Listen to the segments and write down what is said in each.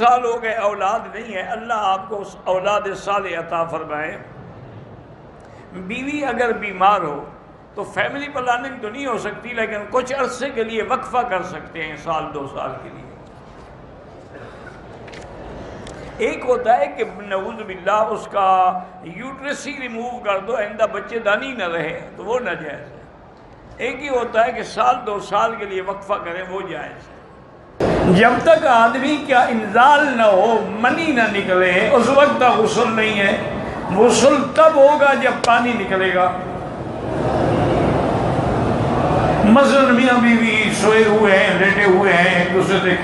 سال ہو گئے اولاد نہیں ہے، اللہ آپ کو اس اولاد صالح عطا فرمائے۔ بیوی اگر بیمار ہو تو فیملی پلاننگ تو نہیں ہو سکتی، لیکن کچھ عرصے کے لیے وقفہ کر سکتے ہیں، سال 2 سال کے لیے۔ ایک ہوتا ہے کہ نعوذ باللہ اس کا یوٹرس ہی ریموو کر دو، آئندہ بچے دانی نہ رہے، تو وہ ناجائز ہے۔ ایک ہی ہوتا ہے کہ سال 2 سال کے لیے وقفہ کریں، وہ جائز ہے۔ جب تک آدمی کا انزال نہ ہو، منی نہ نکلے، اس وقت تک غسل نہیں ہے۔ غسل تب ہوگا جب پانی نکلے گا۔ مثلاً میاں بیوی سوئے ہوئے ہیں، لیٹے ہوئے ہیں، ایک دوسرے سے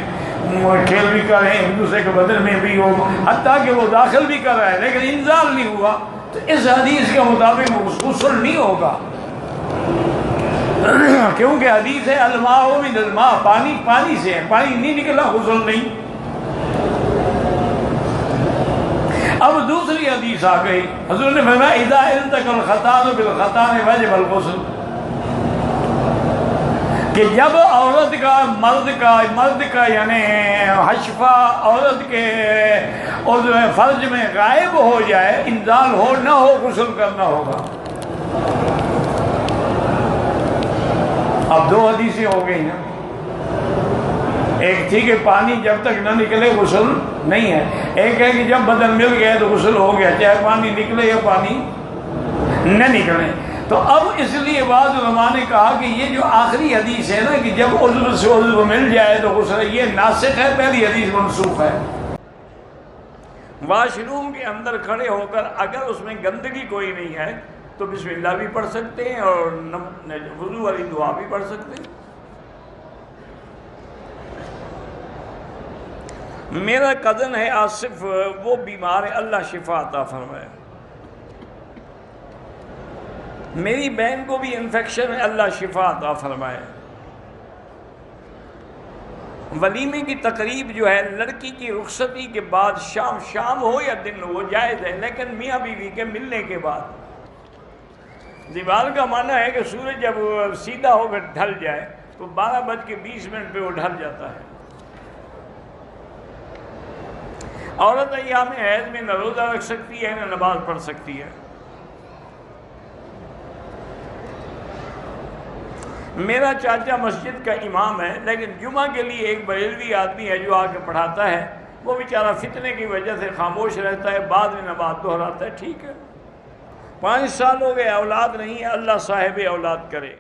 کھیل بھی کر رہے ہیں، ایک دوسرے کے بدن میں بھی ہو، حتیٰ کہ وہ داخل بھی کر رہا ہے لیکن انزال نہیں ہوا، تو اس حدیث کے مطابق غسل نہیں ہوگا، کیونکہ حدیث ہے الماء من الماء، پانی پانی سے ہے، پانی نہیں نکلا غسل نہیں۔ اب دوسری حدیث آ گئی، حضور نے فرمایا اذا التقى الختان بالختان وجب الغسل، کہ جب عورت کا مرد کا یعنی حشفہ عورت کے عضو فرج میں غائب ہو جائے، انزال ہو نہ ہو، غسل کرنا ہوگا۔ اب 2 حدیثیں ہو گئی نا، ایک تھی کہ پانی جب تک نہ نکلے غسل نہیں ہے، ایک ہے کہ جب بدن مل گیا تو غسل ہو گیا، چاہے پانی نکلے یا پانی نہ نکلے۔ تو اب اس لیے بعض علماء نے کہا کہ یہ جو آخری حدیث ہے نا کہ جب عضو سے عضو مل جائے تو غسل، یہ ناسخ ہے، پہلی حدیث منسوخ ہے۔ واش روم کے اندر کھڑے ہو کر اگر اس میں گندگی کوئی نہیں ہے تو بسم اللہ بھی پڑھ سکتے ہیں اور وضو والی دعا بھی پڑھ سکتے ہیں۔ میرا کزن ہے آصف، وہ بیمار ہے، اللہ شفا عطا فرمائے۔ میری بہن کو بھی انفیکشن ہے، اللہ شفا عطا فرمائے۔ ولیمے کی تقریب جو ہے لڑکی کی رخصتی کے بعد شام ہو یا دن ہو، جائز ہے، لیکن میاں بیوی کے ملنے کے بعد۔ دیوال کا معنی ہے کہ سورج جب سیدھا ہو کر ڈھل جائے تو 12:20 پہ وہ ڈھل جاتا ہے۔ عورت ایام حیض میں نہ روزہ رکھ سکتی ہے نہ نماز پڑھ سکتی ہے۔ میرا چاچا مسجد کا امام ہے، لیکن جمعہ کے لیے ایک بریلوی آدمی ہے جو آ کے پڑھاتا ہے، وہ بیچارہ فتنے کی وجہ سے خاموش رہتا ہے، بعد میں نماز دہراتا ہے۔ ٹھیک ہے، 5 سال ہو گئے اولاد نہیں ہے، اللہ صاحب اولاد کرے۔